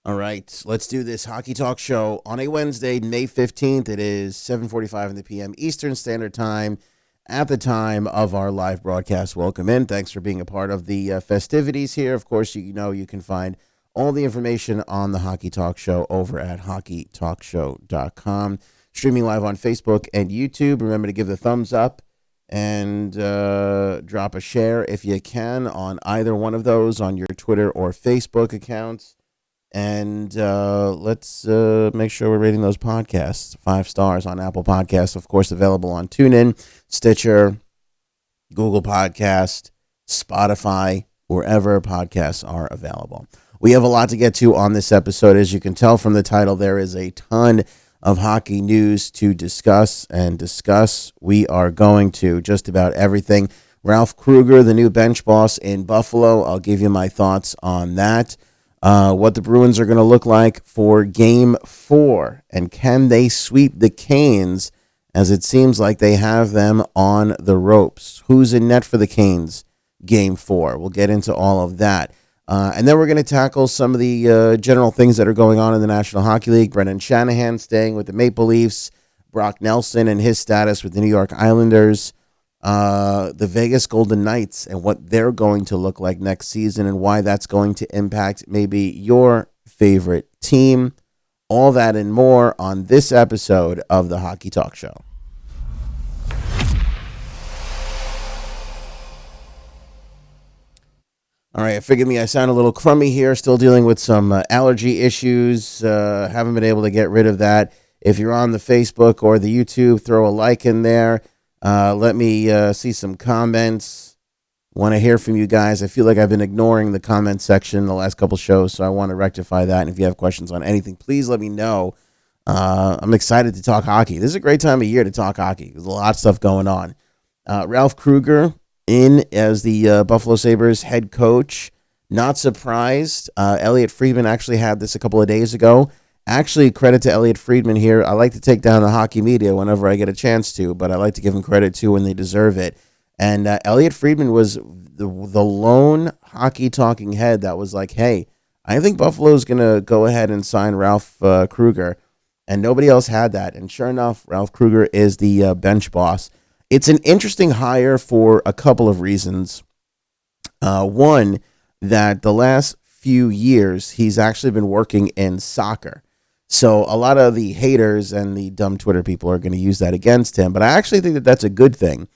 All right, let's do this Hockey Talk Show on a Wednesday, May 15th. It is 7:45 in the p.m. Eastern Standard Time at the time of our live broadcast. Welcome in. Thanks for being a part of the festivities here. Of course, you know you can find all the information on the Hockey Talk Show over at hockeytalkshow.com. Streaming live on Facebook and YouTube. Remember to give the thumbs up and drop a share if you can on either one of those on your Twitter or Facebook accounts. And let's make sure we're rating those podcasts 5 stars on Apple Podcasts. Of course, available on TuneIn, Stitcher, Google Podcast, Spotify, wherever podcasts are available. We have a lot to get to on this episode. As you can tell from the title, there is a ton of hockey news to discuss. We are going to just about everything. Ralph Krueger, the new bench boss in Buffalo. I'll give you my thoughts on that. What the Bruins are going to look like for Game 4, and can they sweep the Canes, as it seems like they have them on the ropes. Who's in net for the Canes Game 4? We'll get into all of that. And then we're going to tackle some of the general things that are going on in the National Hockey League. Brendan Shanahan staying with the Maple Leafs, Brock Nelson and his status with the New York Islanders, the Vegas Golden Knights and what they're going to look like next season and why that's going to impact maybe your favorite team. All that and more on this episode of the Hockey Talk Show. All right, forgive me, I sound a little crummy here, still dealing with some allergy issues. Haven't been able to get rid of that. If you're on the Facebook or the YouTube, throw a like in there. Let me see some comments. Want to hear from you guys. I feel like I've been ignoring the comment section the last couple shows, so I want to rectify that. And if you have questions on anything, please let me know. I'm excited to talk hockey. This is a great time of year to talk hockey. There's a lot of stuff going on. Ralph Krueger in as the Buffalo Sabres head coach. Not surprised. Elliot Friedman actually had this a couple of days ago. Actually, credit to Elliot Friedman here. I like to take down the hockey media whenever I get a chance to, but I like to give them credit too when they deserve it. And Elliot Friedman was the lone hockey talking head that was like, hey, I think Buffalo's going to go ahead and sign Ralph Krueger. And nobody else had that. And sure enough, Ralph Krueger is the bench boss. It's an interesting hire for a couple of reasons. One, that the last few years, he's actually been working in soccer. So a lot of the haters and the dumb Twitter people are going to use that against him. But I actually think that that's a good thing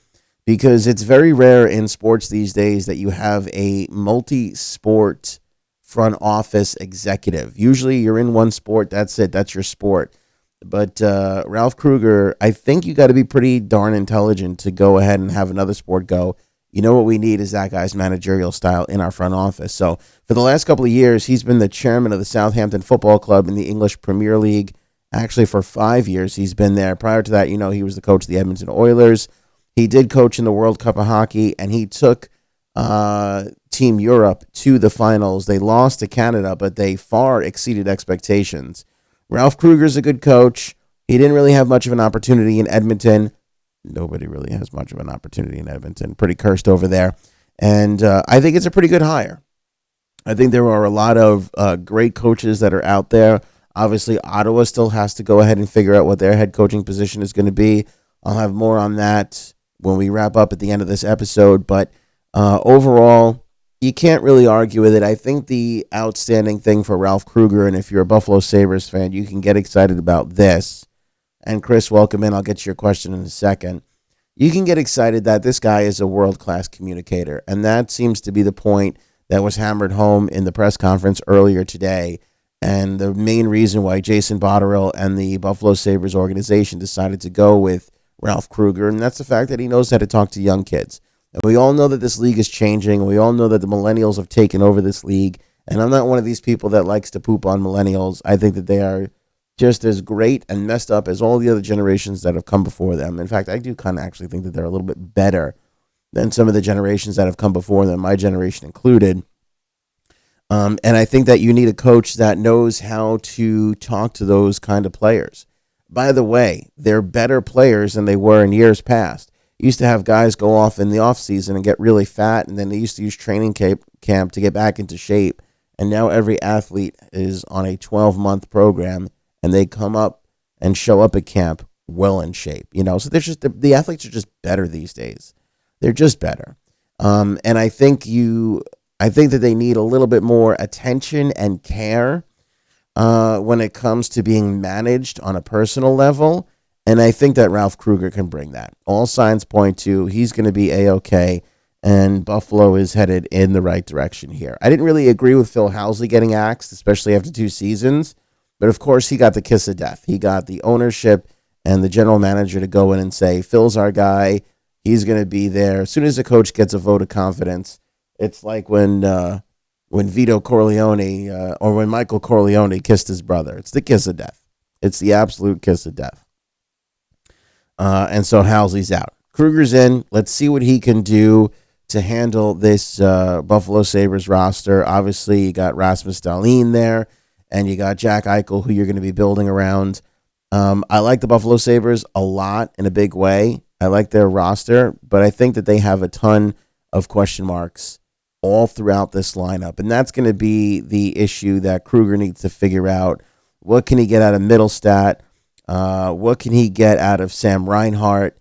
because it's very rare in sports these days that you have a multi-sport front office executive. Usually you're in one sport. That's it. That's your sport. But Ralph Krueger, I think you got to be pretty darn intelligent to go ahead and have another sport go, you know what we need is that guy's managerial style in our front office. So for the last couple of years, he's been the chairman of the Southampton Football Club in the English Premier League. Actually, for 5 years, he's been there. Prior to that, he was the coach of the Edmonton Oilers. He did coach in the World Cup of Hockey, and he took Team Europe to the finals. They lost to Canada, but they far exceeded expectations. Ralph Krueger's a good coach. He didn't really have much of an opportunity in Edmonton. Nobody really has much of an opportunity in Edmonton. Pretty cursed over there. And I think it's a pretty good hire. I think there are a lot of great coaches that are out there. Obviously, Ottawa still has to go ahead and figure out what their head coaching position is going to be. I'll have more on that when we wrap up at the end of this episode. But overall, you can't really argue with it. I think the outstanding thing for Ralph Krueger, and if you're a Buffalo Sabres fan, you can get excited about this. And Chris, welcome in. I'll get to your question in a second. You can get excited that this guy is a world-class communicator. And that seems to be the point that was hammered home in the press conference earlier today. And the main reason why Jason Botterill and the Buffalo Sabres organization decided to go with Ralph Krueger. And that's the fact that he knows how to talk to young kids. And we all know that this league is changing. We all know that the millennials have taken over this league. And I'm not one of these people that likes to poop on millennials. I think that they are just as great and messed up as all the other generations that have come before them. In fact, I do kind of actually think that they're a little bit better than some of the generations that have come before them, my generation included. And I think that you need a coach that knows how to talk to those kind of players. By the way, they're better players than they were in years past. You used to have guys go off in the offseason and get really fat, and then they used to use training camp to get back into shape. And now every athlete is on a 12-month program, and they come up and show up at camp well in shape. So there's just the athletes are just better these days. They're just better. And I think that they need a little bit more attention and care when it comes to being managed on a personal level. And I think that Ralph Krueger can bring that. All signs point to he's going to be A-OK, and Buffalo is headed in the right direction here. I didn't really agree with Phil Housley getting axed, especially after 2 seasons. But, of course, he got the kiss of death. He got the ownership and the general manager to go in and say, Phil's our guy. He's going to be there. As soon as the coach gets a vote of confidence, it's like when Vito Corleone or when Michael Corleone kissed his brother. It's the kiss of death. It's the absolute kiss of death. And so Housley's out. Krueger's in. Let's see what he can do to handle this Buffalo Sabres roster. Obviously, you got Rasmus Dahlin there, and you got Jack Eichel, who you're going to be building around. I like the Buffalo Sabres a lot in a big way. I like their roster, but I think that they have a ton of question marks all throughout this lineup, and that's going to be the issue that Krueger needs to figure out. What can he get out of Middlestat? What can he get out of Sam Reinhart?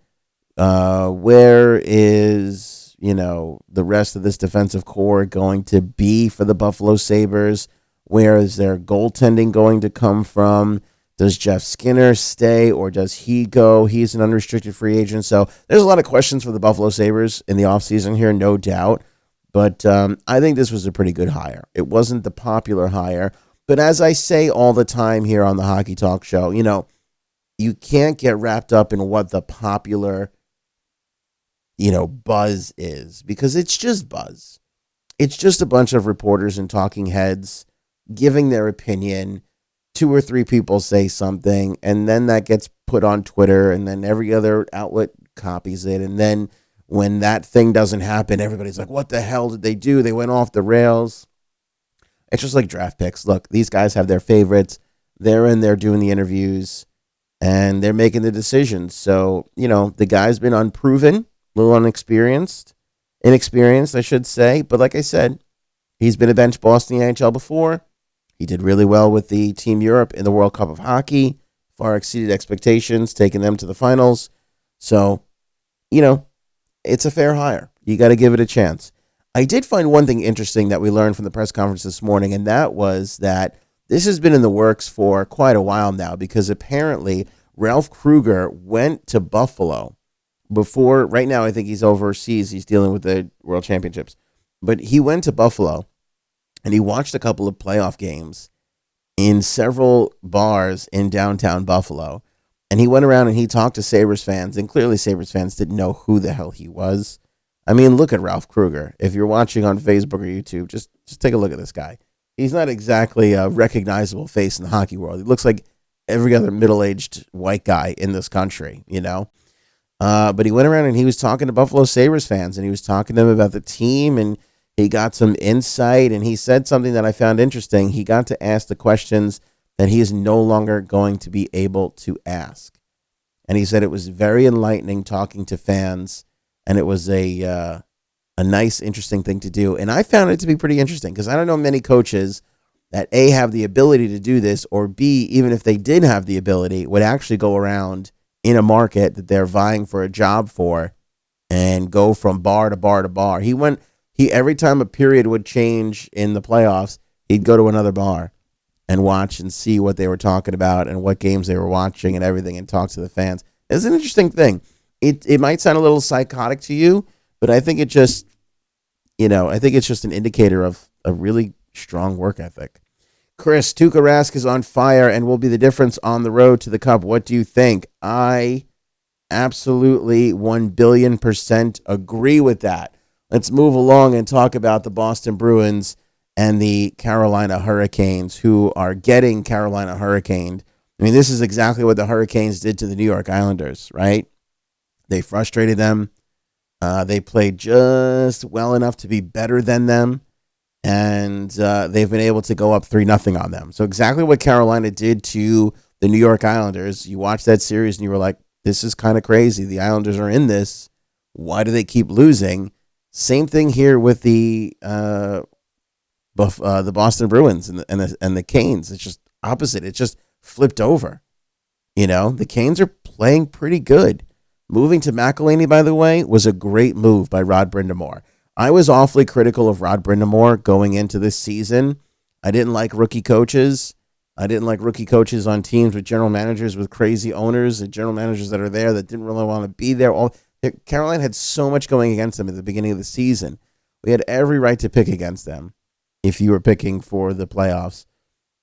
Where is, the rest of this defensive core going to be for the Buffalo Sabres? Where is their goaltending going to come from? Does Jeff Skinner stay or does he go? He's an unrestricted free agent. So there's a lot of questions for the Buffalo Sabres in the offseason here, no doubt. But I think this was a pretty good hire. It wasn't the popular hire. But as I say all the time here on the Hockey Talk Show, you can't get wrapped up in what the popular, buzz is, because it's just buzz. It's just a bunch of reporters and talking heads giving their opinion. 2 or 3 people say something, and then that gets put on Twitter, and then every other outlet copies it. And then when that thing doesn't happen, everybody's like, what the hell did they do? They went off the rails. It's just like draft picks. Look, these guys have their favorites. They're in there doing the interviews, and they're making the decisions. So, the guy's been unproven, a little inexperienced, I should say. But like I said, he's been a bench boss in the NHL before. He did really well with the Team Europe in the World Cup of Hockey, far exceeded expectations, taking them to the finals. So, it's a fair hire. You got to give it a chance. I did find one thing interesting that we learned from the press conference this morning, and that was that this has been in the works for quite a while now, because apparently Ralph Krueger went to Buffalo before. Right now, I think he's overseas. He's dealing with the World Championships. But he went to Buffalo, and he watched a couple of playoff games in several bars in downtown Buffalo. And he went around and he talked to Sabres fans, and clearly Sabres fans didn't know who the hell he was. I mean, look at Ralph Krueger. If you're watching on Facebook or YouTube, just take a look at this guy. He's not exactly a recognizable face in the hockey world. He looks like every other middle-aged white guy in this country, But he went around and he was talking to Buffalo Sabres fans, and he was talking to them about the team, and he got some insight, and he said something that I found interesting. He got to ask the questions that he is no longer going to be able to ask. And he said it was very enlightening talking to fans, and it was a nice, interesting thing to do. And I found it to be pretty interesting, because I don't know many coaches that A, have the ability to do this, or B, even if they did have the ability, would actually go around in a market that they're vying for a job for and go from bar to bar to bar. He every time a period would change in the playoffs, he'd go to another bar and watch and see what they were talking about and what games they were watching and everything, and talk to the fans. It's an interesting thing. It might sound a little psychotic to you, but I think it just, I think it's just an indicator of a really strong work ethic. Chris, Tuukka Rask is on fire and will be the difference on the road to the Cup. What do you think? I absolutely 1,000,000,000% agree with that. Let's move along and talk about the Boston Bruins and the Carolina Hurricanes, who are getting Carolina Hurricaned. I mean, this is exactly what the Hurricanes did to the New York Islanders, right? They frustrated them. They played just well enough to be better than them, and they've been able to go up 3-0 on them. So exactly what Carolina did to the New York Islanders. You watched that series and you were like, this is kind of crazy. The Islanders are in this. Why do they keep losing? Same thing here with the the Boston Bruins and the Canes. It's just opposite. It's just flipped over. The Canes are playing pretty good. Moving to McElhinney, by the way, was a great move by Rod Brind'Amour. I was awfully critical of Rod Brind'Amour going into this season. I didn't like rookie coaches. I didn't like rookie coaches on teams with general managers with crazy owners and general managers that are there that didn't really want to be there. Carolina had so much going against them at the beginning of the season. We had every right to pick against them if you were picking for the playoffs.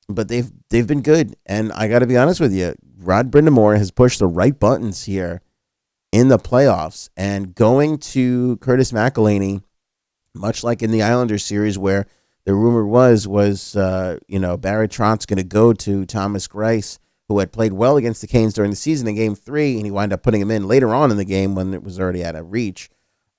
But they've been good. And I got to be honest with you, Rod Brind'Amour has pushed the right buttons here in the playoffs. And going to Curtis McElhinney, much like in the Islanders series where the rumor was Barry Trotz going to go to Thomas Greiss, who had played well against the Canes during the season in Game 3, and he wound up putting him in later on in the game when it was already out of reach.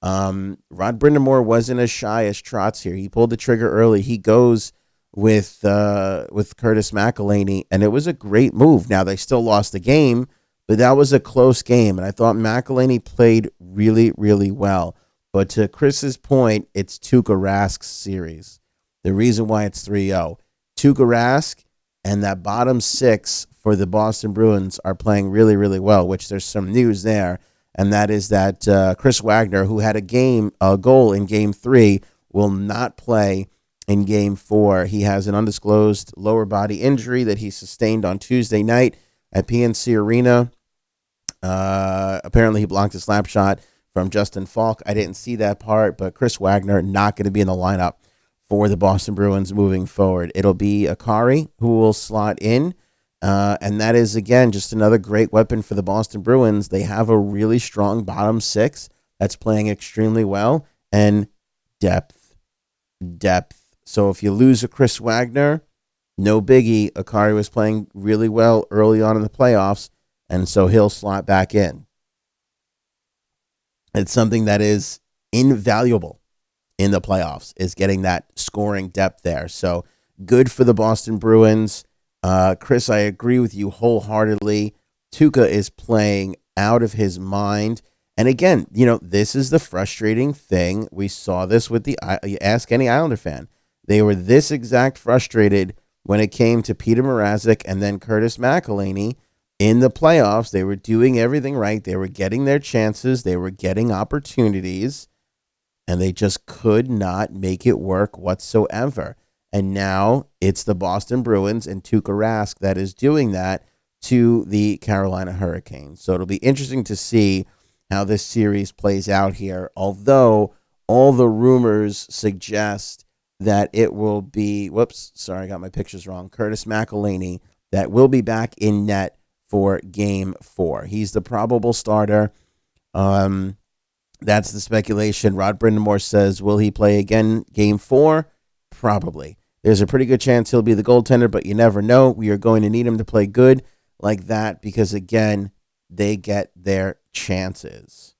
Rod Brind'Amour wasn't as shy as Trotz here. He pulled the trigger early. He goes with Curtis McElhinney, and it was a great move. Now, they still lost the game, but that was a close game, and I thought McElhinney played really, really well. But to Chris's point, it's Tuukka Rask's series. The reason why it's 3-0. Tuukka Rask and that bottom six for the Boston Bruins are playing really, really well, which there's some news there, and that is that Chris Wagner, who had a goal in Game 3, will not play in Game 4. He has an undisclosed lower body injury that he sustained on Tuesday night at PNC Arena. Apparently, he blocked a slap shot from Justin Falk. I didn't see that part, but Chris Wagner not going to be in the lineup for the Boston Bruins moving forward. It'll be Akari who will slot in, and that is, again, just another great weapon for the Boston Bruins. They have a really strong bottom six that's playing extremely well, and depth. So if you lose a Chris Wagner, no biggie. Akari was playing really well early on in the playoffs, and so he'll slot back in. It's something that is invaluable in the playoffs, is getting that scoring depth there. So good for the Boston Bruins. Chris, I agree with you wholeheartedly. Tuukka is playing out of his mind. And again, this is the frustrating thing. We saw this with ask any Islander fan. They were this exact frustrated when it came to Peter Mrazek and then Curtis McElhinney in the playoffs. They were doing everything right. They were getting their chances. They were getting opportunities. And they just could not make it work whatsoever. And now it's the Boston Bruins and Tuukka Rask that is doing that to the Carolina Hurricanes. So it'll be interesting to see how this series plays out here. Although all the rumors suggest that it will be, I got my pictures wrong, Curtis McElhinney that will be back in net for Game 4. He's the probable starter. That's the speculation. Rod Brind'Amour says, will he play again Game 4? Probably. There's a pretty good chance he'll be the goaltender, but you never know. We are going to need him to play good like that because, again, they get their chances.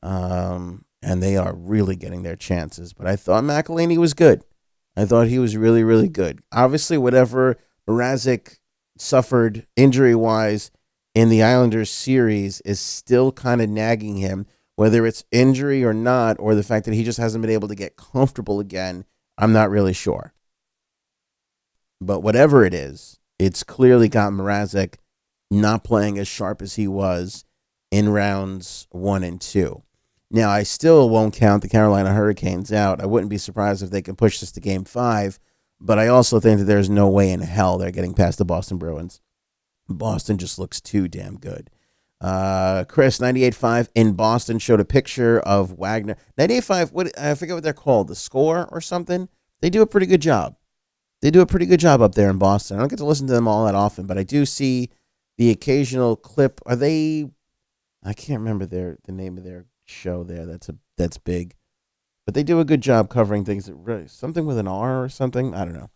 And they are really getting their chances. But I thought McElhinney was good. I thought he was really, really good. Obviously, whatever Mrazek suffered injury-wise in the Islanders series is still kind of nagging him. Whether it's injury or not, or the fact that he just hasn't been able to get comfortable again, I'm not really sure. But whatever it is, it's clearly got Mrazek not playing as sharp as he was in rounds 1 and 2. Now, I still won't count the Carolina Hurricanes out. I wouldn't be surprised if they can push this to Game 5, but I also think that there's no way in hell they're getting past the Boston Bruins. Boston just looks too damn good. Chris, 98.5 in Boston showed a picture of Wagner. 98.5, I forget what they're called, the Score or something. They do a pretty good job. They do a pretty good job up there in Boston. I don't get to listen to them all that often, but I do see the occasional clip. Are they? I can't remember the name of their show there. That's big, but they do a good job covering things. Something with an R or something. I don't know.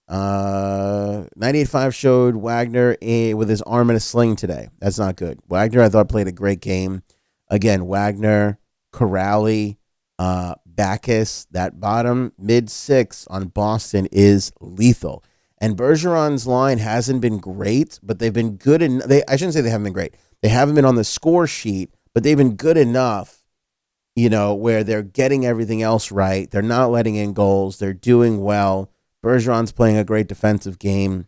98.5 showed Wagner with his arm in a sling today. That's not good. Wagner, I thought, played a great game. Again, Wagner, Corrali, Backus, that bottom mid-6 on Boston is lethal. And Bergeron's line hasn't been great, but they've been good. I shouldn't say they haven't been great. They haven't been on the score sheet, but they've been good enough where they're getting everything else right. They're not letting in goals. They're doing well. Bergeron's playing a great defensive game.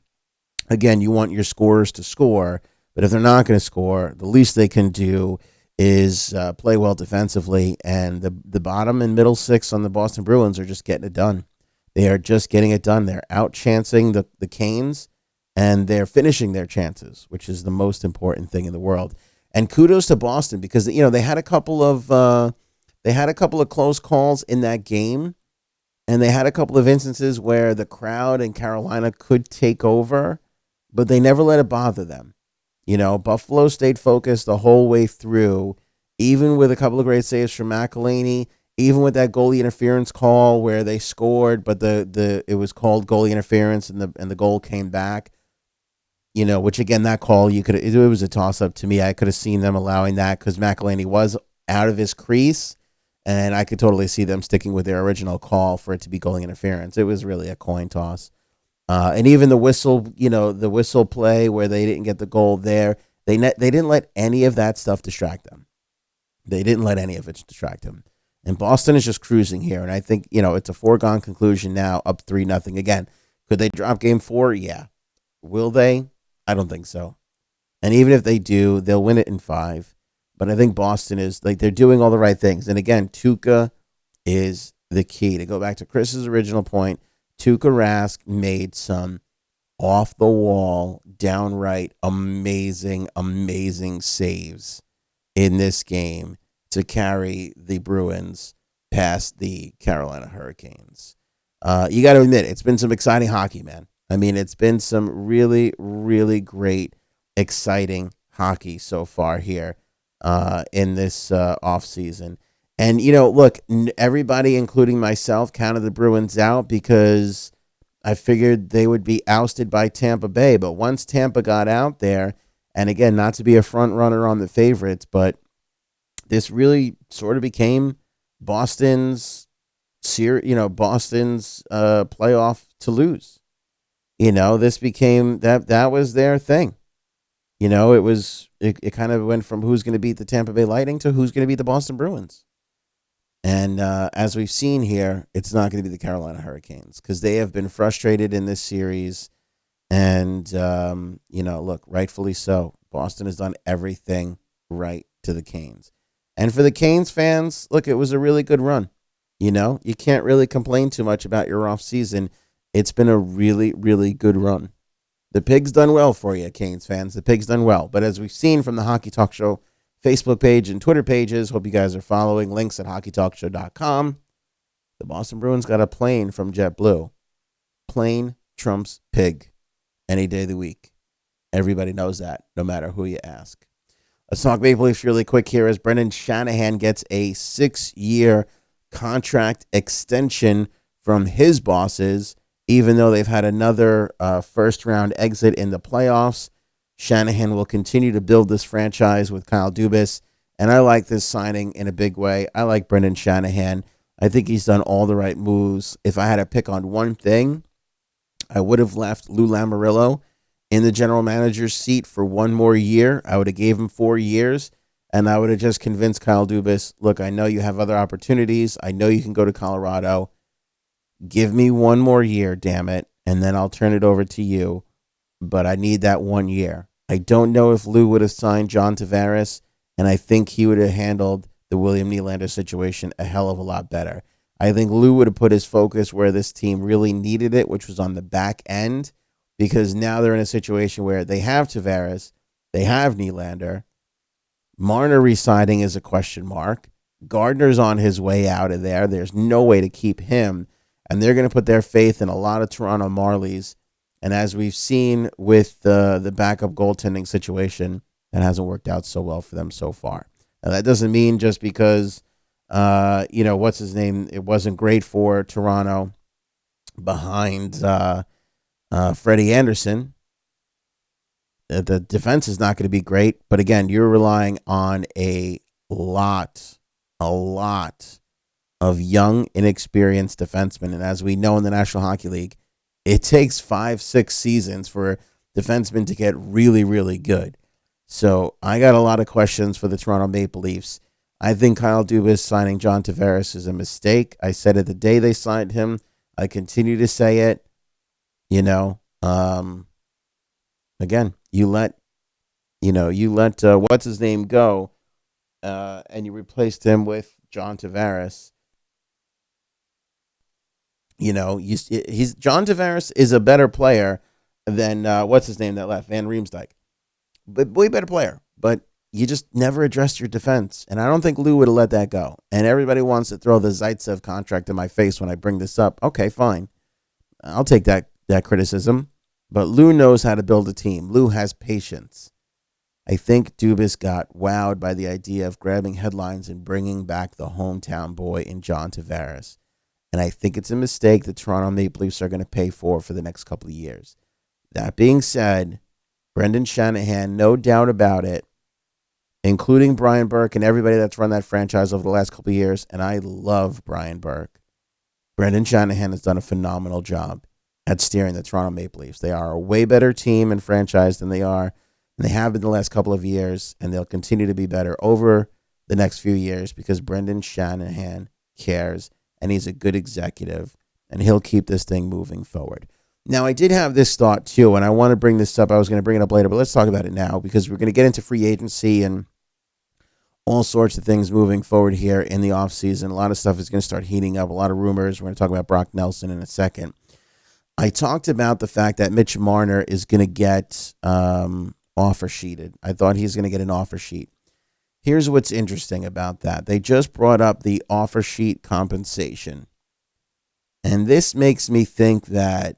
Again, you want your scorers to score, but if they're not going to score, the least they can do is play well defensively. And the bottom and middle six on the Boston Bruins are just getting it done. They are just getting it done. They're out chancing the Canes, and they're finishing their chances, which is the most important thing in the world. And kudos to Boston because they had a couple of close calls in that game, and they had a couple of instances where the crowd in Carolina could take over, but they never let it bother them. Buffalo stayed focused the whole way through, even with a couple of great saves from McElhinney, even with that goalie interference call where they scored, but it was called goalie interference and the goal came back. Which again, that call it was a toss up to me. I could have seen them allowing that because McElhinney was out of his crease, and I could totally see them sticking with their original call for it to be goalie interference. It was really a coin toss. And even the whistle play where they didn't get the goal there, they didn't let any of that stuff distract them. They didn't let any of it distract them. And Boston is just cruising here. And I think, it's a foregone conclusion now, up 3-0 again. Could they drop game 4? Yeah. Will they? I don't think so. And even if they do, they'll win it in 5. But I think Boston is, they're doing all the right things. And again, Tuukka is the key. To go back to Chris's original point, Tuukka Rask made some off-the-wall, downright amazing, amazing saves in this game to carry the Bruins past the Carolina Hurricanes. You got to admit, it's been some exciting hockey, man. I mean, it's been some really, really great, exciting hockey so far here in this offseason. And, look, everybody, including myself, counted the Bruins out because I figured they would be ousted by Tampa Bay. But once Tampa got out there, and again, not to be a front runner on the favorites, but this really sort of became Boston's playoff to lose. This became that was their thing. It kind of went from who's going to beat the Tampa Bay Lightning to who's going to beat the Boston Bruins. And as we've seen here, it's not going to be the Carolina Hurricanes because they have been frustrated in this series. And, look, rightfully so. Boston has done everything right to the Canes. And for the Canes fans, look, it was a really good run. You can't really complain too much about your off season. It's been a really, really good run. The Pig's done well for you, Canes fans. The Pig's done well. But as we've seen from the Hockey Talk Show Facebook page and Twitter pages, hope you guys are following. Links at hockeytalkshow.com. The Boston Bruins got a plane from JetBlue. Plane trumps pig any day of the week. Everybody knows that, no matter who you ask. Let's talk Maple Leafs really quick here as Brendan Shanahan gets a 6-year contract extension from his bosses, even though they've had another first-round exit in the playoffs. Shanahan will continue to build this franchise with Kyle Dubas, and I like this signing in a big way. I like Brendan Shanahan. I think he's done all the right moves. If I had to pick on one thing, I would have left Lou Lamoriello in the general manager's seat for one more year. I would have gave him 4 years, and I would have just convinced Kyle Dubas, look, I know you have other opportunities. I know you can go to Colorado. Give me one more year, damn it, and then I'll turn it over to you. But I need that 1 year. I don't know if Lou would have signed John Tavares, and I think he would have handled the William Nylander situation a hell of a lot better. I think Lou would have put his focus where this team really needed it, which was on the back end, because now they're in a situation where they have Tavares, they have Nylander. Marner re-signing is a question mark. Gardner's on his way out of there. There's no way to keep him, and they're going to put their faith in a lot of Toronto Marlies. And as we've seen with the backup goaltending situation, that hasn't worked out so well for them so far. Now, that doesn't mean just because, what's his name, it wasn't great for Toronto behind Freddie Anderson. The defense is not going to be great. But again, you're relying on a lot of young, inexperienced defensemen. And as we know in the National Hockey League, it takes 5-6 seasons for defensemen to get really, really good. So I got a lot of questions for the Toronto Maple Leafs. I think Kyle Dubas signing John Tavares is a mistake. I said it the day they signed him. I continue to say it. You know, again, you let what's his name go, and you replaced him with John Tavares. He's John Tavares is a better player than what's his name that left, Van Riemsdyk, but way better player. But you just never addressed your defense, and I don't think Lou would have let that go. And everybody wants to throw the Zaitsev contract in my face when I bring this up. Okay, fine, I'll take that criticism. But Lou knows how to build a team. Lou has patience. I think Dubas got wowed by the idea of grabbing headlines and bringing back the hometown boy in John Tavares. And I think it's a mistake the Toronto Maple Leafs are going to pay for the next couple of years. That being said, Brendan Shanahan, no doubt about it, including Brian Burke and everybody that's run that franchise over the last couple of years, and I love Brian Burke. Brendan Shanahan has done a phenomenal job at steering the Toronto Maple Leafs. They are a way better team and franchise than they are, and they have been the last couple of years, and they'll continue to be better over the next few years because Brendan Shanahan cares, and he's a good executive, and he'll keep this thing moving forward. Now, I did have this thought, too, and I want to bring this up. I was going to bring it up later, but let's talk about it now because we're going to get into free agency and all sorts of things moving forward here in the offseason. A lot of stuff is going to start heating up, a lot of rumors. We're going to talk about Brock Nelson in a second. I talked about the fact that Mitch Marner is going to get offer sheeted. I thought he's going to get an offer sheet. Here's what's interesting about that. They just brought up the offer sheet compensation. And this makes me think that,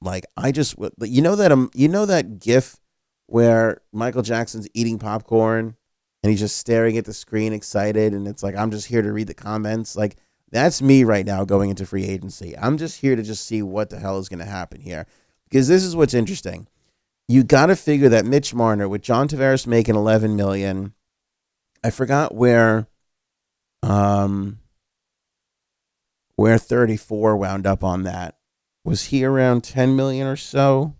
like, that GIF where Michael Jackson's eating popcorn and he's just staring at the screen excited, and it's like, I'm just here to read the comments. Like, that's me right now going into free agency. I'm just here to just see what the hell is going to happen here. Because this is what's interesting. You got to figure that Mitch Marner, with John Tavares making $11 million, I forgot where 34 wound up on that. Was he around $10 million or so?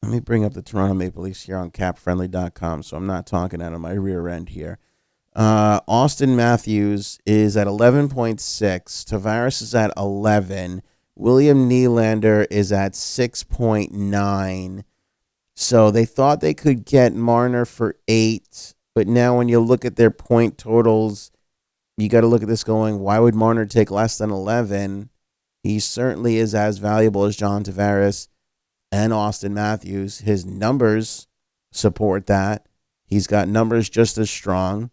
Let me bring up the Toronto Maple Leafs here on capfriendly.com, so I'm not talking out of my rear end here. Austin Matthews is at 11.6. Tavares is at 11. William Nylander is at 6.9. So they thought they could get Marner for 8, but now when you look at their point totals, you got to look at this going, why would Marner take less than 11? He certainly is as valuable as John Tavares and Austin Matthews. His numbers support that. He's got numbers just as strong.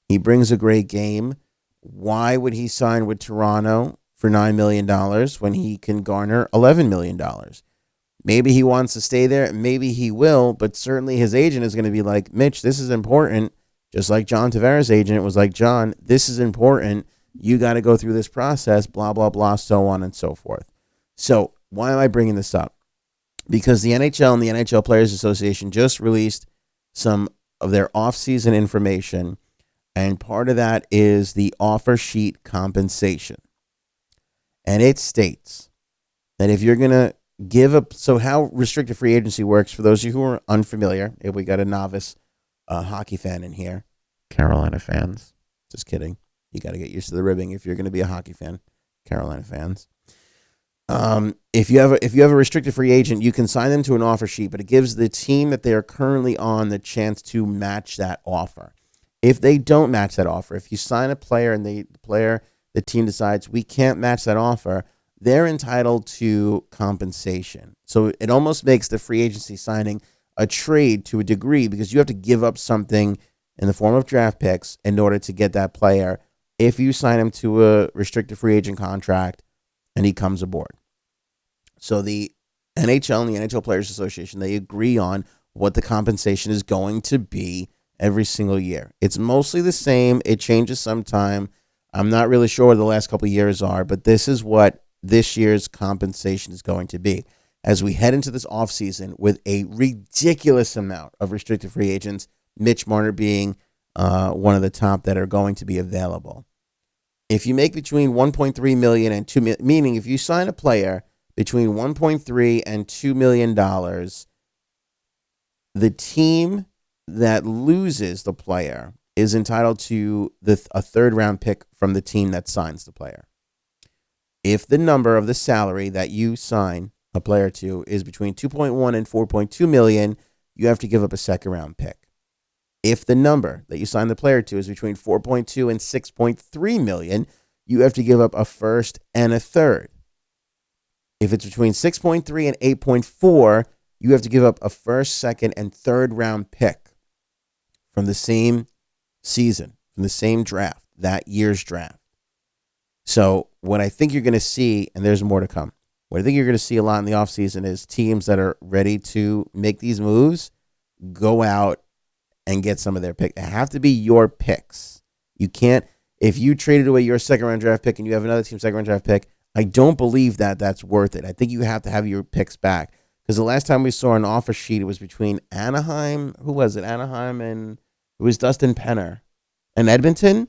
He brings a great game. Why would he sign with Toronto for $9 million when he can garner $11 million? Maybe he wants to stay there. Maybe he will, but certainly his agent is going to be like, Mitch, this is important. Just like John Tavares' agent was like, John, this is important. You got to go through this process, blah, blah, blah, so on and so forth. So why am I bringing this up? Because the NHL and the NHL Players Association just released some of their offseason information, and part of that is the offer sheet compensation. And it states that if you're going to give up, so how restricted free agency works, for those of you who are unfamiliar, if we got a novice hockey fan in here, Carolina fans, just kidding. You got to get used to the ribbing if you're going to be a hockey fan, Carolina fans. If you have a restricted free agent, you can sign them to an offer sheet, but it gives the team that they are currently on the chance to match that offer. If they don't match that offer, if you sign a player and the team decides we can't match that offer, they're entitled to compensation. So it almost makes the free agency signing a trade to a degree because you have to give up something in the form of draft picks in order to get that player if you sign him to a restricted free agent contract and he comes aboard. So the NHL and the NHL Players Association, they agree on what the compensation is going to be every single year. It's mostly the same. It changes sometime. I'm not really sure what the last couple of years are, but this is what this year's compensation is going to be. As we head into this offseason with a ridiculous amount of restricted free agents, Mitch Marner being one of the top that are going to be available. If you make between $1.3 million and $2 million, meaning if you sign a player between $1.3 and $2 million, the team that loses the player is entitled to a third round pick from the team that signs the player. If the number of the salary that you sign a player to is between 2.1 and 4.2 million, you have to give up a second round pick. If the number that you sign the player to is between 4.2 and 6.3 million, you have to give up a first and a third. If it's between 6.3 and 8.4, you have to give up a first, second, and third round pick from the same season, from the same draft, that year's draft. So what I think you're going to see, and there's more to come, what I think you're going to see a lot in the offseason is teams that are ready to make these moves go out and get some of their picks. They have to be your picks. You can't, if you traded away your second round draft pick and you have another team's second round draft pick, I don't believe that that's worth it. I think you have to have your picks back. Because the last time we saw an offer sheet, it was between Anaheim, who was it? Anaheim and it was Dustin Penner and Edmonton.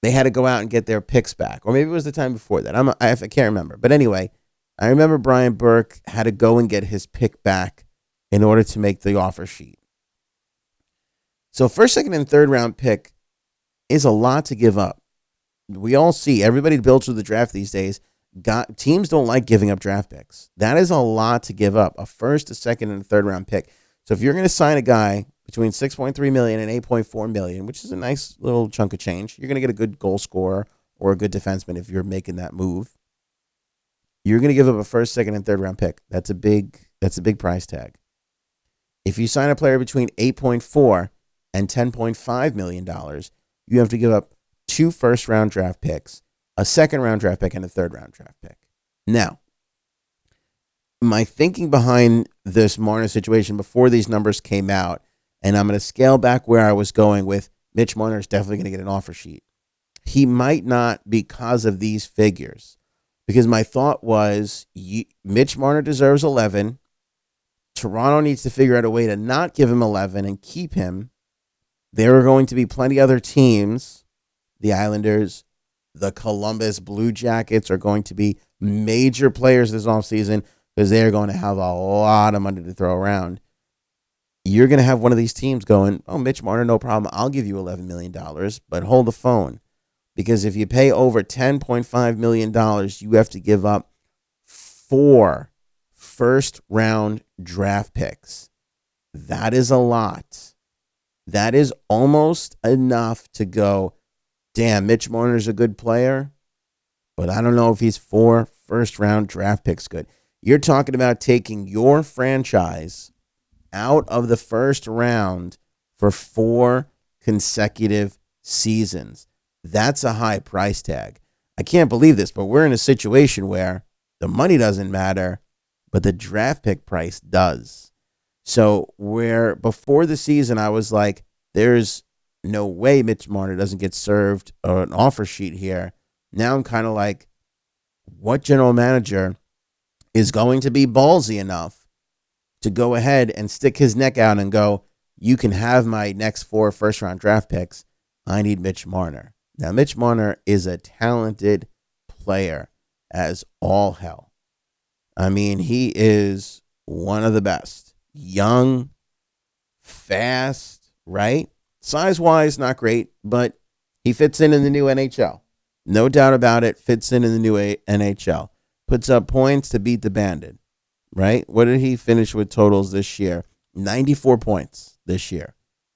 They had to go out and get their picks back. Or maybe it was the time before that. I can't remember. But anyway, I remember Brian Burke had to go and get his pick back in order to make the offer sheet. So first, second, and third round pick is a lot to give up. We all see, everybody builds through the draft these days. Teams don't like giving up draft picks. That is a lot to give up. A first, a second, and a third round pick. So if you're going to sign a guy between 6.3 million and 8.4 million, which is a nice little chunk of change, you're going to get a good goal scorer or a good defenseman if you're making that move. You're going to give up a first, second, and third round pick. That's a big price tag. If you sign a player between 8.4 and $10.5 million, you have to give up 2 first-round draft picks, a second-round draft pick, and a third-round draft pick. Now, my thinking behind this Marner situation before these numbers came out, and I'm going to scale back where I was going with Mitch Marner is definitely going to get an offer sheet. He might not because of these figures, because my thought was Mitch Marner deserves 11. Toronto needs to figure out a way to not give him 11 and keep him. There are going to be plenty other teams. The Islanders, the Columbus Blue Jackets are going to be major players this offseason because they're going to have a lot of money to throw around. You're going to have one of these teams going, oh, Mitch Marner, no problem. I'll give you $11 million, but hold the phone. Because if you pay over $10.5 million, you have to give up 4 first-round draft picks. That is a lot. That is almost enough to go, damn, Mitch Marner's a good player, but I don't know if he's 4 first-round draft picks good. You're talking about taking your franchise out of the first round for 4 consecutive seasons. That's a high price tag. I can't believe this, but we're in a situation where the money doesn't matter, but the draft pick price does. So where before the season I was like, there's no way Mitch Marner doesn't get served an offer sheet here. Now I'm kind of like, what general manager is going to be ballsy enough to go ahead and stick his neck out and go, you can have my next 4 first-round draft picks. I need Mitch Marner. Now, Mitch Marner is a talented player as all hell. I mean, he is one of the best. Young, fast, right? Size-wise, not great, but he fits in the new NHL. No doubt about it, fits in the new NHL. Puts up points to beat the Bandit, right? What did he finish with totals this year? 94 points this year.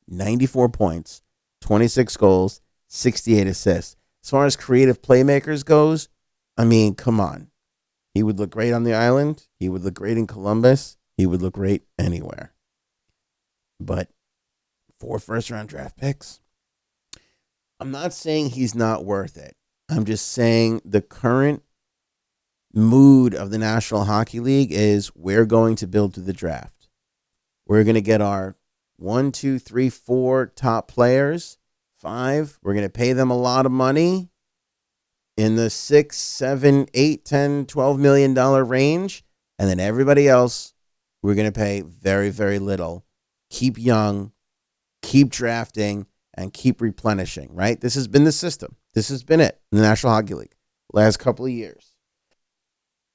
94 points, 26 goals, 68 assists. As far as creative playmakers goes, I mean, come on. He would look great on the island. He would look great in Columbus. He would look great anywhere. But 4 first-round draft picks? I'm not saying he's not worth it. I'm just saying the current mood of the National Hockey League is we're going to build to the draft. We're going to get our 1, 2, 3, 4 top players. 5, we're going to pay them a lot of money in the 6, 7, 8, 10, $12 million range. And then everybody else, we're going to pay very, very little. Keep young, keep drafting, and keep replenishing, right? This has been the system. This has been it in the National Hockey League last couple of years.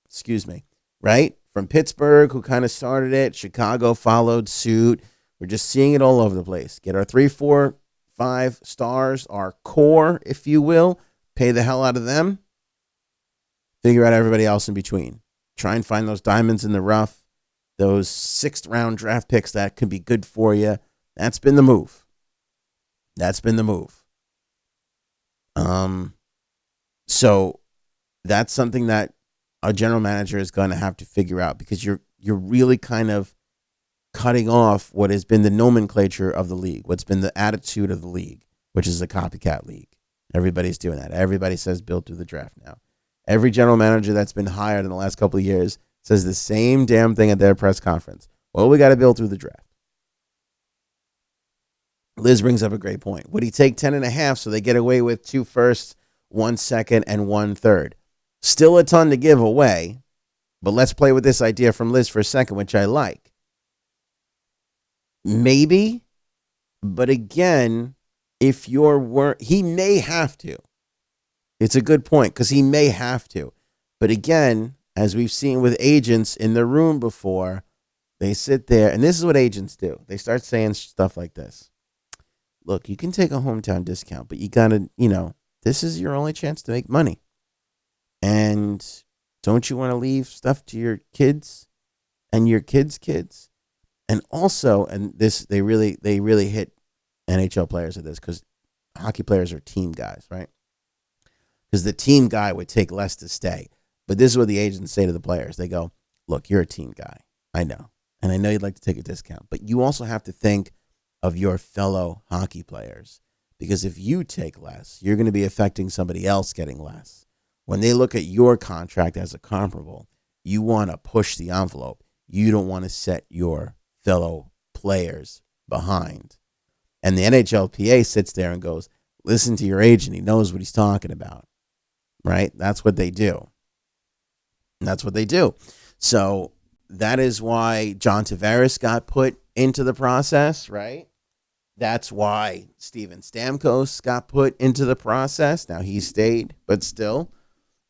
Excuse me, right? From Pittsburgh, who kind of started it. Chicago followed suit. We're just seeing it all over the place. Get our 3, 4 5 stars, our core, if you will. Pay the hell out of them. Figure out everybody else in between. Try and find those diamonds in the rough, those 6th round draft picks that could be good for you. That's been the move. That's been the move. So that's something that a general manager is going to have to figure out, because you're really kind of cutting off what has been the nomenclature of the league, what's been the attitude of the league, which is a copycat league. Everybody's doing that. Everybody says build through the draft now. Every general manager that's been hired in the last couple of years says the same damn thing at their press conference. Well, we got to build through the draft. Liz brings up a great point. Would he take 10.5 so they get away with 2 firsts, 1 second, and 1 third? Still a ton to give away, but let's play with this idea from Liz for a second, which I like. Maybe, but again, if he may have to. It's a good point, because he may have to. But again, as we've seen with agents in the room before, they sit there, and this is what agents do. They start saying stuff like this. Look, you can take a hometown discount, but you got to, this is your only chance to make money. And don't you want to leave stuff to your kids and your kids' kids? And also, and this, they really hit NHL players at this, because hockey players are team guys, right? Because the team guy would take less to stay. But this is what the agents say to the players. They go, look, you're a team guy. I know. And I know you'd like to take a discount. But you also have to think of your fellow hockey players. Because if you take less, you're going to be affecting somebody else getting less. When they look at your contract as a comparable, you want to push the envelope. You don't want to set your fellow players behind. And the NHLPA sits there and goes, listen to your agent. He knows what he's talking about. Right? That's what they do. So that is why John Tavares got put into the process, right? That's why Steven Stamkos got put into the process. Now he stayed, but still,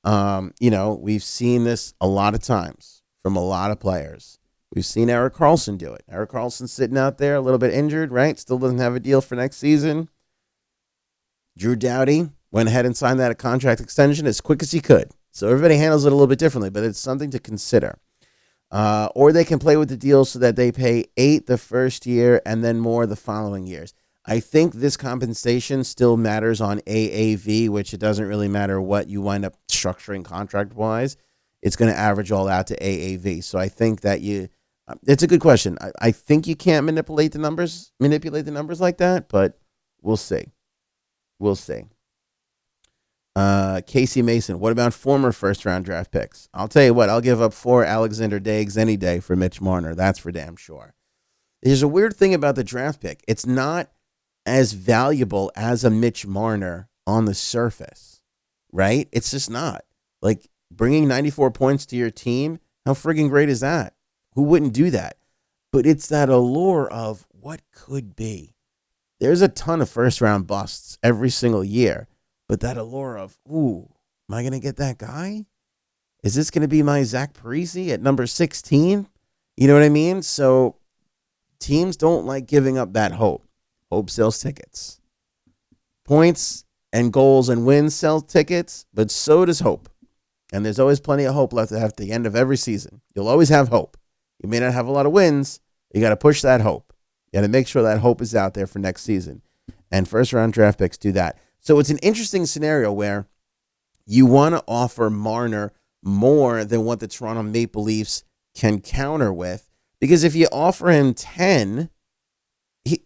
we've seen this a lot of times from a lot of players. We've seen Erik Karlsson do it. Erik Karlsson sitting out there a little bit injured, right? Still doesn't have a deal for next season. Drew Doughty went ahead and signed that contract extension as quick as he could. So everybody handles it a little bit differently, but it's something to consider. Or they can play with the deal so that they pay $8 the first year and then more the following years. I think this compensation still matters on AAV, which it doesn't really matter what you wind up structuring contract-wise. It's going to average all out to AAV. So I think that it's a good question. I think you can't manipulate the numbers like that, but we'll see. Casey Mason, what about former first-round draft picks? I'll tell you what, I'll give up 4 Alexander Dags any day for Mitch Marner. That's for damn sure. There's a weird thing about the draft pick. It's not as valuable as a Mitch Marner on the surface, right? It's just not. Like, bringing 94 points to your team, how friggin' great is that? Who wouldn't do that? But it's that allure of what could be. There's a ton of first-round busts every single year. But that allure of, ooh, am I going to get that guy? Is this going to be my Zach Parise at number 16? You know what I mean? So teams don't like giving up that hope. Hope sells tickets. Points and goals and wins sell tickets, but so does hope. And there's always plenty of hope left at the end of every season. You'll always have hope. You may not have a lot of wins. You got to push that hope. You got to make sure that hope is out there for next season. And first-round draft picks do that. So it's an interesting scenario where you want to offer Marner more than what the Toronto Maple Leafs can counter with. Because if you offer him 10,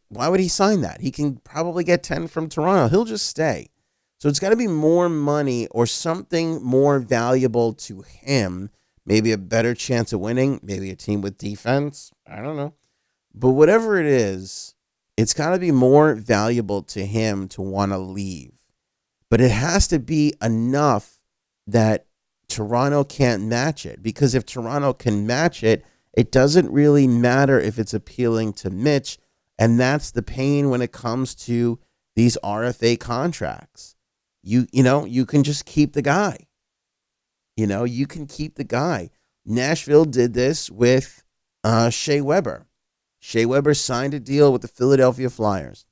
why would he sign that? He can probably get 10 from Toronto. He'll just stay. So it's got to be more money or something more valuable to him. Maybe a better chance of winning. Maybe a team with defense. I don't know. But whatever it is, it's got to be more valuable to him to want to leave. But it has to be enough that Toronto can't match it. Because if Toronto can match it, it doesn't really matter if it's appealing to Mitch. And that's the pain when it comes to these RFA contracts. You can just keep the guy. You can keep the guy. Nashville did this with Shea Weber. Shea Weber signed a deal with the Philadelphia Flyers.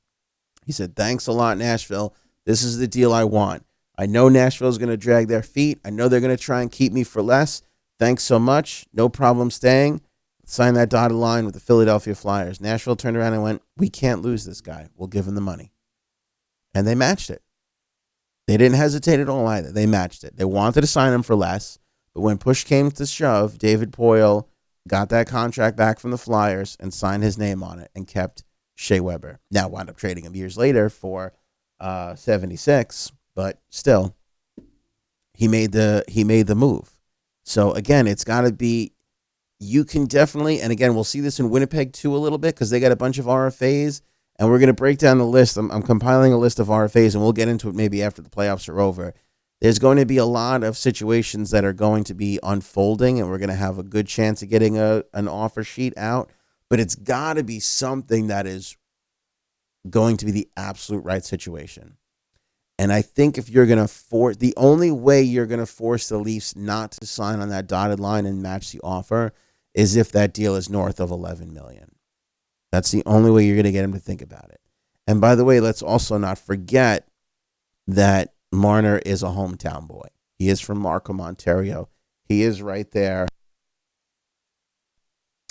He said, thanks a lot, Nashville. This is the deal I want. I know Nashville's going to drag their feet. I know they're going to try and keep me for less. Thanks so much. No problem staying. Sign that dotted line with the Philadelphia Flyers. Nashville turned around and went, we can't lose this guy. We'll give him the money. And they matched it. They didn't hesitate at all either. They matched it. They wanted to sign him for less. But when push came to shove, David Poile got that contract back from the Flyers and signed his name on it and kept Shea Weber. Now wound up trading him years later for 76, but still, he made the move. So again, it's got to be. You can definitely, and again, we'll see this in Winnipeg too a little bit because they got a bunch of RFAs, and we're going to break down the list. I'm compiling a list of RFAs, and we'll get into it maybe after the playoffs are over. There's going to be a lot of situations that are going to be unfolding, and we're going to have a good chance of getting an offer sheet out. But it's got to be something that is going to be the absolute right situation. And I think if you're going to force, the only way you're going to force the Leafs not to sign on that dotted line and match the offer is if that deal is north of $11 million. That's the only way you're going to get him to think about it. And by the way, let's also not forget that Marner is a hometown boy. He is from Markham, Ontario. He is right there.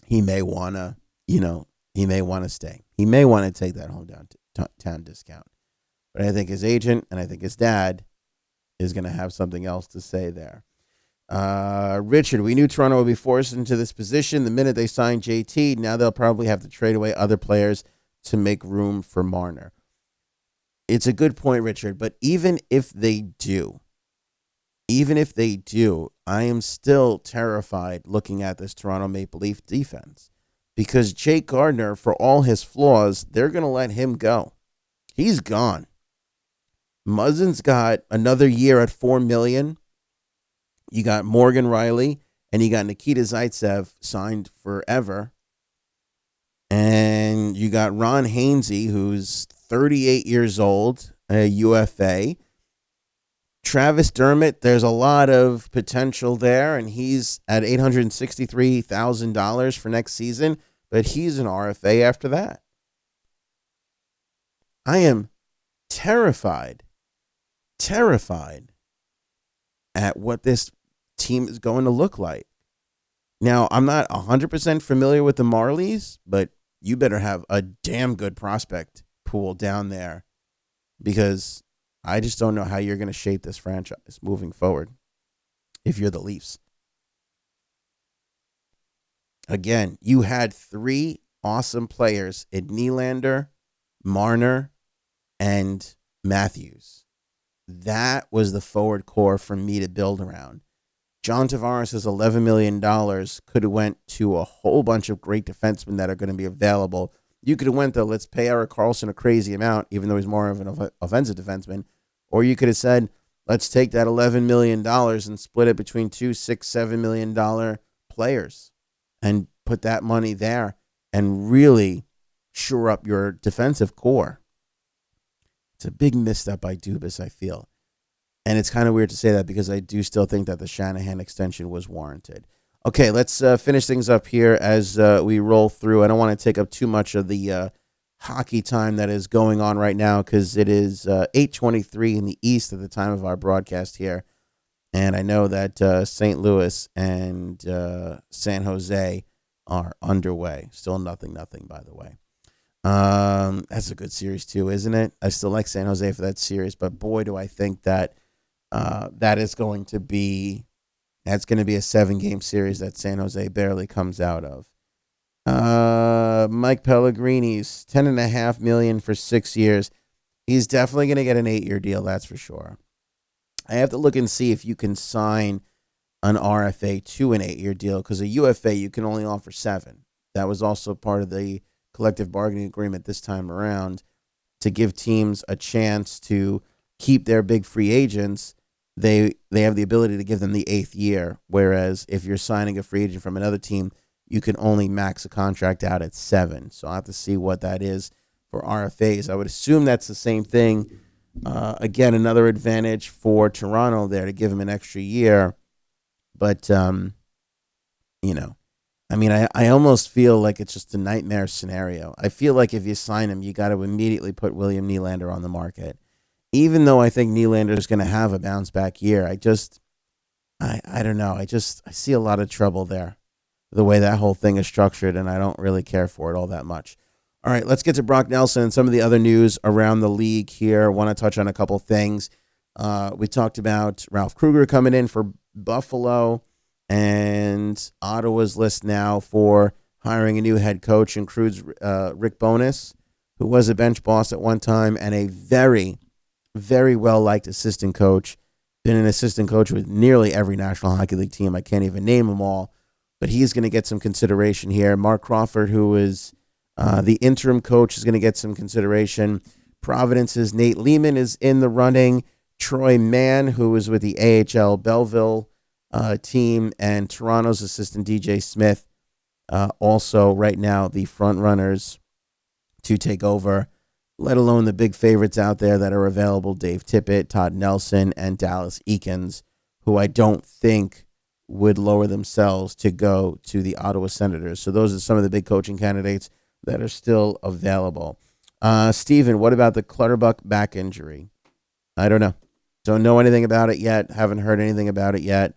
He may want to, he may want to stay. He may want to take that hometown discount. But I think his agent and I think his dad is going to have something else to say there. Richard, we knew Toronto would be forced into this position the minute they signed JT. Now they'll probably have to trade away other players to make room for Marner. It's a good point, Richard, but even if they do, I am still terrified looking at this Toronto Maple Leaf defense because Jake Gardiner, for all his flaws, they're going to let him go. He's gone. Muzzin's got another year at $4 million. You got Morgan Riley and you got Nikita Zaitsev signed forever. And you got Ron Hainsey, who's 38 years old, a UFA. Travis Dermott, there's a lot of potential there, and he's at $863,000 for next season, but he's an RFA after that. I am terrified at what this team is going to look like. Now, I'm not 100% familiar with the Marlies, but you better have a damn good prospect pool down there because I just don't know how you're going to shape this franchise moving forward if you're the Leafs. Again, you had three awesome players in Nylander, Marner, and Matthews. That was the forward core for me to build around. John Tavares' $11 million could have went to a whole bunch of great defensemen that are going to be available. You could have went, though, let's pay Erik Karlsson a crazy amount, even though he's more of an offensive defenseman. Or you could have said, let's take that $11 million and split it between two $6, $7 million players and put that money there and really shore up your defensive core. It's a big misstep by Dubas, I feel. And it's kind of weird to say that because I do still think that the Shanahan extension was warranted. Okay, let's finish things up here as we roll through. I don't want to take up too much of the hockey time that is going on right now because it is 8:23 in the East at the time of our broadcast here. And I know that St. Louis and San Jose are underway. Still nothing, by the way. That's a good series too, isn't it? I still like San Jose for that series, but boy, do I think that that's going to be a 7-game series that San Jose barely comes out of. Mike Pellegrini's $10.5 million for 6 years. He's definitely going to get an 8-year deal, that's for sure. I have to look and see if you can sign an RFA to an 8-year deal because a UFA you can only offer 7. That was also part of the collective bargaining agreement this time around to give teams a chance to keep their big free agents. They have the ability to give them the 8th year, whereas if you're signing a free agent from another team, you can only max a contract out at 7. So I'll have to see what that is for RFAs. I would assume that's the same thing. Again, another advantage for Toronto there to give him an extra year. But, I mean, I almost feel like it's just a nightmare scenario. I feel like if you sign him, you got to immediately put William Nylander on the market. Even though I think Nylander is going to have a bounce back year, I don't know. I see a lot of trouble there, the way that whole thing is structured, and I don't really care for it all that much. All right, let's get to Brock Nelson and some of the other news around the league here. I want to touch on a couple things. We talked about Ralph Krueger coming in for Buffalo, and Ottawa's list now for hiring a new head coach includes Rick Bowness, who was a bench boss at one time and a very, very well-liked assistant coach. Been an assistant coach with nearly every National Hockey League team. I can't even name them all, but he's going to get some consideration here. Mark Crawford, who is the interim coach, is going to get some consideration. Providence's Nate Lehman is in the running. Troy Mann, who is with the AHL Belleville team, and Toronto's assistant DJ Smith, also right now the front runners to take over, let alone the big favorites out there that are available: Dave Tippett, Todd Nelson, and Dallas Eakins, who I don't think would lower themselves to go to the Ottawa Senators. So those are some of the big coaching candidates that are still available. Steven, what about the Clutterbuck back injury? I don't know. Don't know anything about it yet. Haven't heard anything about it yet.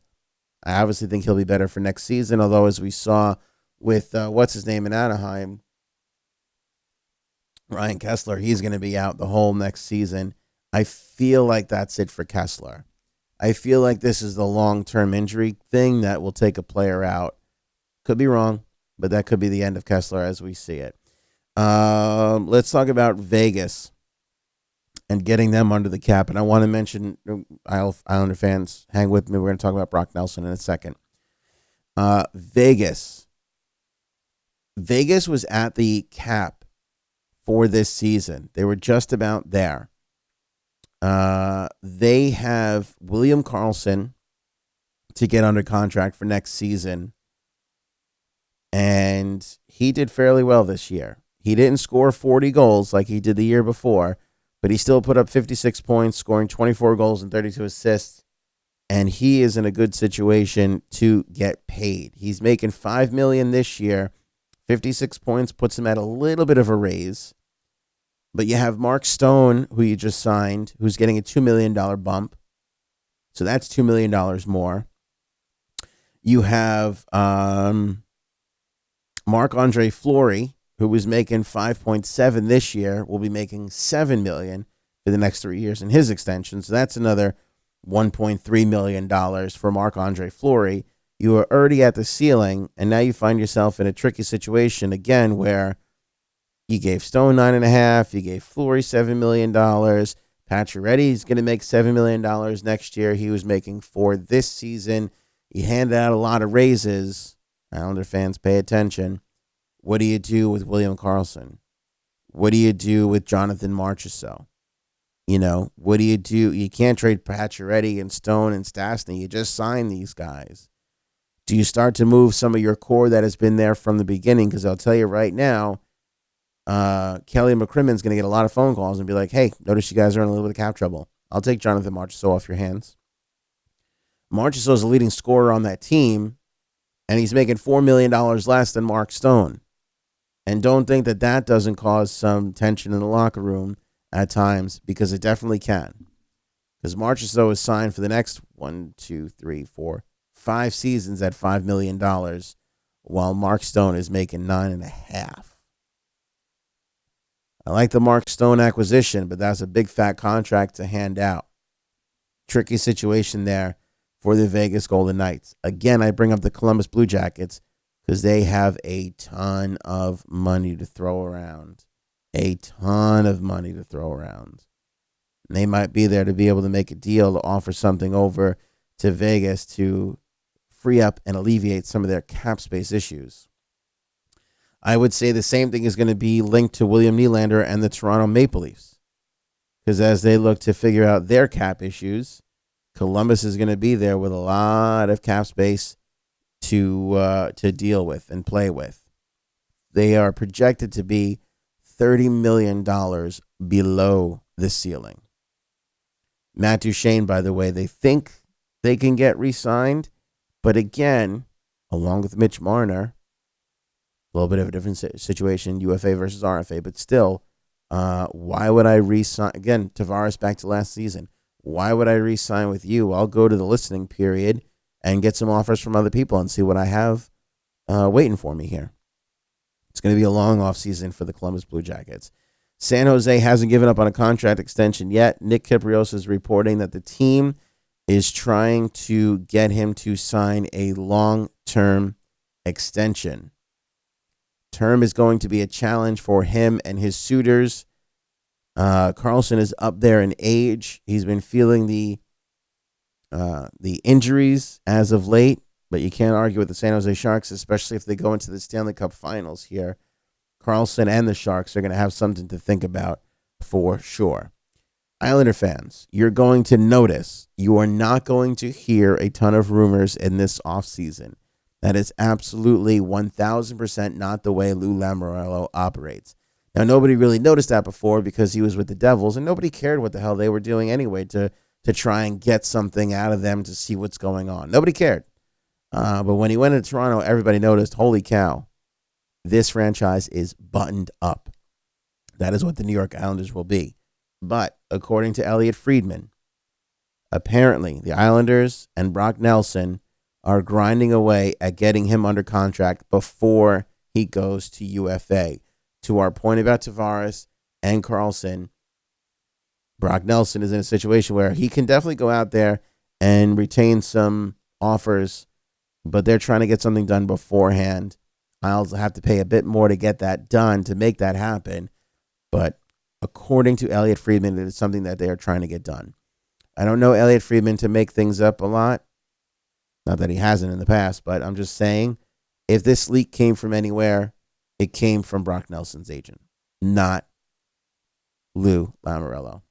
I obviously think he'll be better for next season, although as we saw with, what's his name in Anaheim, Ryan Kessler, he's going to be out the whole next season. I feel like that's it for Kessler. I feel like this is the long-term injury thing that will take a player out. Could be wrong, but that could be the end of Kessler as we see it. Let's talk about Vegas and getting them under the cap. And I want to mention, Islander fans, hang with me. We're going to talk about Brock Nelson in a second. Vegas. Vegas was at the cap for this season. They were just about there. They have William Karlsson to get under contract for next season. And he did fairly well this year. He didn't score 40 goals like he did the year before, but he still put up 56 points, scoring 24 goals and 32 assists. And he is in a good situation to get paid. He's making $5 million this year. 56 points puts him at a little bit of a raise. But you have Mark Stone, who you just signed, who's getting a $2 million bump. So that's $2 million more. You have Marc-Andre Fleury, who was making 5.7 this year, will be making $7 million for the next 3 years in his extension. So that's another $1.3 million for Marc-Andre Fleury. You are already at the ceiling, and now you find yourself in a tricky situation again where you gave Stone 9.5, you gave Fleury $7 million. Pacioretty is going to make $7 million next year. He was making $4 this season. You handed out a lot of raises. Islander fans, pay attention. What do you do with William Karlsson? What do you do with Jonathan Marchessault? What do you do? You can't trade Pacioretty and Stone and Stastny. You just signed these guys. Do you start to move some of your core that has been there from the beginning? Because I'll tell you right now, Kelly McCrimmon's going to get a lot of phone calls and be like, hey, notice you guys are in a little bit of cap trouble. I'll take Jonathan Marchessault off your hands. Marchessault is the leading scorer on that team, and he's making $4 million less than Mark Stone. And don't think that that doesn't cause some tension in the locker room at times, because it definitely can. Because Marchessault is signed for the next 5 seasons at $5 million, while Mark Stone is making $9.5. I like the Mark Stone acquisition, but that's a big fat contract to hand out. Tricky situation there for the Vegas Golden Knights. Again, I bring up the Columbus Blue Jackets because they have a ton of money to throw around. A ton of money to throw around. And they might be there to be able to make a deal to offer something over to Vegas to free up and alleviate some of their cap space issues. I would say the same thing is going to be linked to William Nylander and the Toronto Maple Leafs. Because as they look to figure out their cap issues, Columbus is going to be there with a lot of cap space to deal with and play with. They are projected to be $30 million below the ceiling. Matt Duchene, by the way, they think they can get re-signed. But again, along with Mitch Marner, A little bit of a different situation, UFA versus RFA, but still, why would I re-sign? Again, Tavares back to last season. Why would I re-sign with you? I'll go to the listening period and get some offers from other people and see what I have waiting for me here. It's going to be a long offseason for the Columbus Blue Jackets. San Jose hasn't given up on a contract extension yet. Nick Kypreos is reporting that the team is trying to get him to sign a long-term extension. Term is going to be a challenge for him and his suitors. Karlsson is up there in age. He's been feeling the injuries as of late, but you can't argue with the San Jose Sharks, especially if they go into the Stanley Cup Finals here. Karlsson and the Sharks are going to have something to think about for sure. Islander fans, you're going to notice you are not going to hear a ton of rumors in this offseason. That is absolutely 1,000% not the way Lou Lamoriello operates. Now, nobody really noticed that before because he was with the Devils, and nobody cared what the hell they were doing anyway to try and get something out of them to see what's going on. Nobody cared. But when he went into Toronto, everybody noticed, holy cow, this franchise is buttoned up. That is what the New York Islanders will be. But according to Elliot Friedman, apparently the Islanders and Brock Nelson are grinding away at getting him under contract before he goes to UFA. To our point about Tavares and Karlsson, Brock Nelson is in a situation where he can definitely go out there and retain some offers, but they're trying to get something done beforehand. Isles have to pay a bit more to get that done, to make that happen. But according to Elliot Friedman, it is something that they are trying to get done. I don't know Elliot Friedman to make things up a lot. Not that he hasn't in the past, but I'm just saying, if this leak came from anywhere, it came from Brock Nelson's agent, not Lou Lamoriello.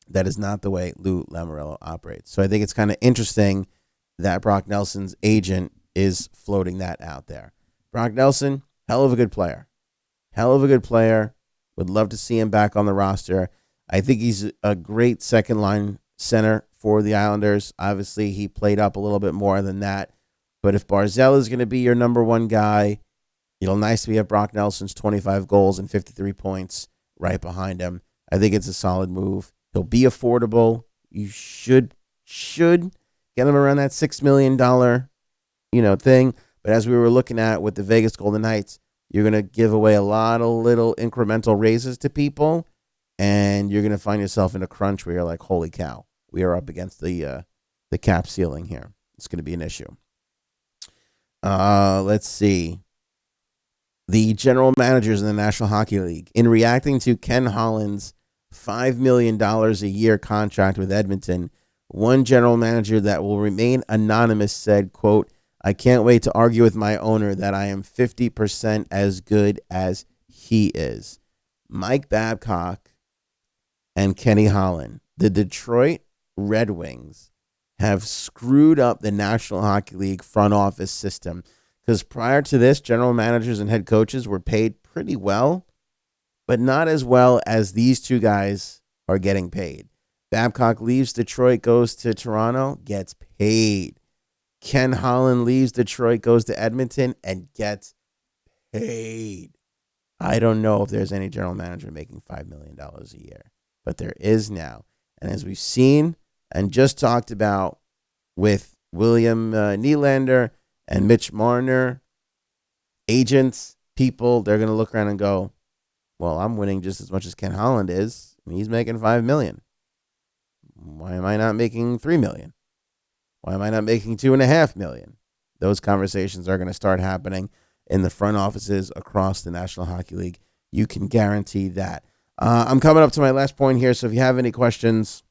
That is not the way Lou Lamoriello operates. So I think it's kind of interesting that Brock Nelson's agent is floating that out there. Brock Nelson, hell of a good player. Hell of a good player. Would love to see him back on the roster. I think he's a great second line center for the Islanders. Obviously, he played up a little bit more than that. But if Barzal is going to be your number one guy, it'll nice to have Brock Nelson's 25 goals and 53 points right behind him. I think it's a solid move. He'll be affordable. You should get him around that $6 million, thing. But as we were looking at with the Vegas Golden Knights, you're going to give away a lot of little incremental raises to people, and you're going to find yourself in a crunch where you're like, holy cow, we are up against the cap ceiling here. It's going to be an issue. Let's see. The general managers in the National Hockey League, in reacting to Ken Holland's $5 million a year contract with Edmonton, one general manager that will remain anonymous said, quote, I can't wait to argue with my owner that I am 50% as good as he is. Mike Babcock and Kenny Holland, the Detroit Red Wings, have screwed up the National Hockey League front office system. Because prior to this, general managers and head coaches were paid pretty well, but not as well as these two guys are getting paid. Babcock leaves Detroit, goes to Toronto, gets paid. Ken Holland leaves Detroit, goes to Edmonton, and gets paid. I don't know if there's any general manager making $5 million a year, but there is now. And as we've seen and just talked about with William Nylander and Mitch Marner, agents, people, they're going to look around and go, well, I'm winning just as much as Ken Holland is, and he's making $5 million. Why am I not making $3 million? Why am I not making $2.5 million? Those conversations are going to start happening in the front offices across the National Hockey League. You can guarantee that. I'm coming up to my last point here, so if you have any questions,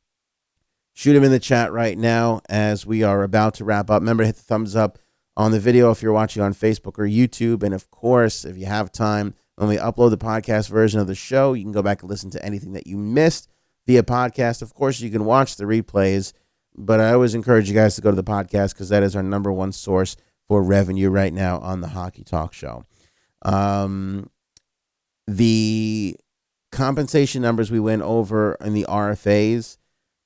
shoot them in the chat right now as we are about to wrap up. Remember to hit the thumbs up on the video if you're watching on Facebook or YouTube. And, of course, if you have time, when we upload the podcast version of the show, you can go back and listen to anything that you missed via podcast. Of course, you can watch the replays, but I always encourage you guys to go to the podcast because that is our number one source for revenue right now on the Hockey Talk Show. The compensation numbers we went over in the RFAs,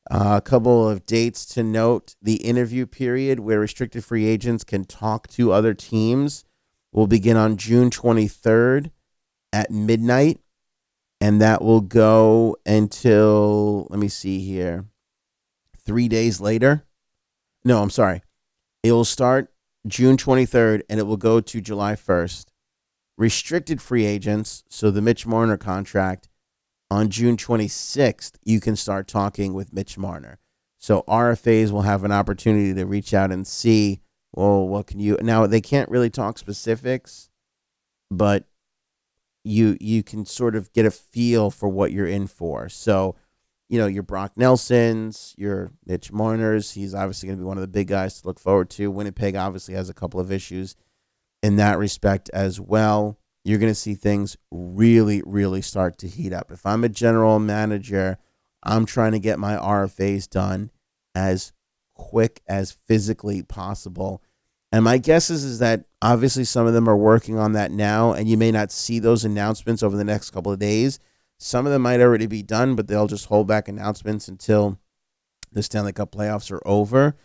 a couple of dates to note. The interview period where restricted free agents can talk to other teams will begin on June 23rd at midnight, and that will go until, let me see here, 3 days later. No, I'm sorry. It will start June 23rd, and it will go to July 1st. Restricted free agents, so the Mitch Marner contract, on June 26th, you can start talking with Mitch Marner. So RFAs will have an opportunity to reach out and see, well, what can you, now they can't really talk specifics, but you can sort of get a feel for what you're in for. So, your Brock Nelsons, your Mitch Marners, he's obviously going to be one of the big guys to look forward to. Winnipeg obviously has a couple of issues in that respect as well. You're going to see things really, really start to heat up. If I'm a general manager, I'm trying to get my RFAs done as quick as physically possible. And my guess is that obviously some of them are working on that now, and you may not see those announcements over the next couple of days. Some of them might already be done, but they'll just hold back announcements until the Stanley Cup playoffs are over.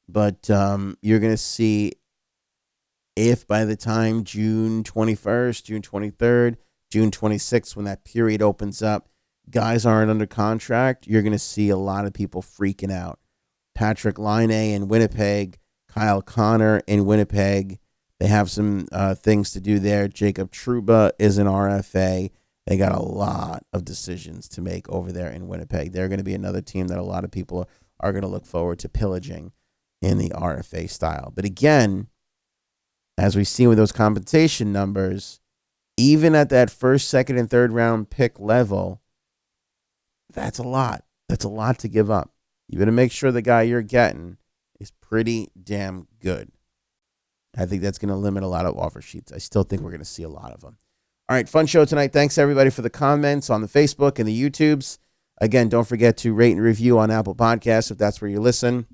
But you're going to see, if by the time June 21st, June 23rd, June 26th, when that period opens up, guys aren't under contract, you're going to see a lot of people freaking out. Patrick Laine in Winnipeg, Kyle Connor in Winnipeg, they have some things to do there. Jacob Trouba is an RFA. They got a lot of decisions to make over there in Winnipeg. They're going to be another team that a lot of people are going to look forward to pillaging in the RFA style. But again, as we've seen with those compensation numbers, even at that first, second, and third round pick level, that's a lot. That's a lot to give up. You better make sure the guy you're getting is pretty damn good. I think that's going to limit a lot of offer sheets. I still think we're going to see a lot of them. All right, fun show tonight. Thanks, everybody, for the comments on the Facebook and the YouTubes. Again, don't forget to rate and review on Apple Podcasts if that's where you listen.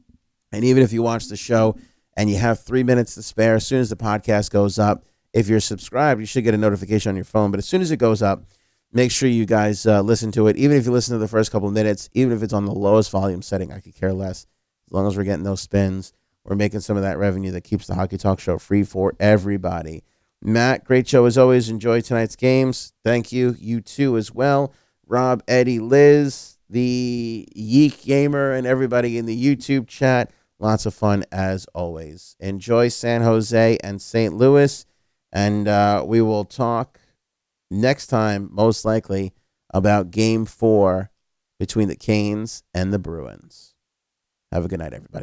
And even if you watch the show and you have 3 minutes to spare, as soon as the podcast goes up, if you're subscribed, you should get a notification on your phone. But as soon as it goes up, make sure you guys listen to it. Even if you listen to the first couple of minutes, even if it's on the lowest volume setting, I could care less. As long as we're getting those spins, we're making some of that revenue that keeps the Hockey Talk Show free for everybody. Matt, great show as always. Enjoy tonight's games. Thank you. You too as well. Rob, Eddie, Liz, the Yeek Gamer, and everybody in the YouTube chat. Lots of fun as always. Enjoy San Jose and St. Louis. And we will talk next time, most likely, about Game 4 between the Canes and the Bruins. Have a good night, everybody.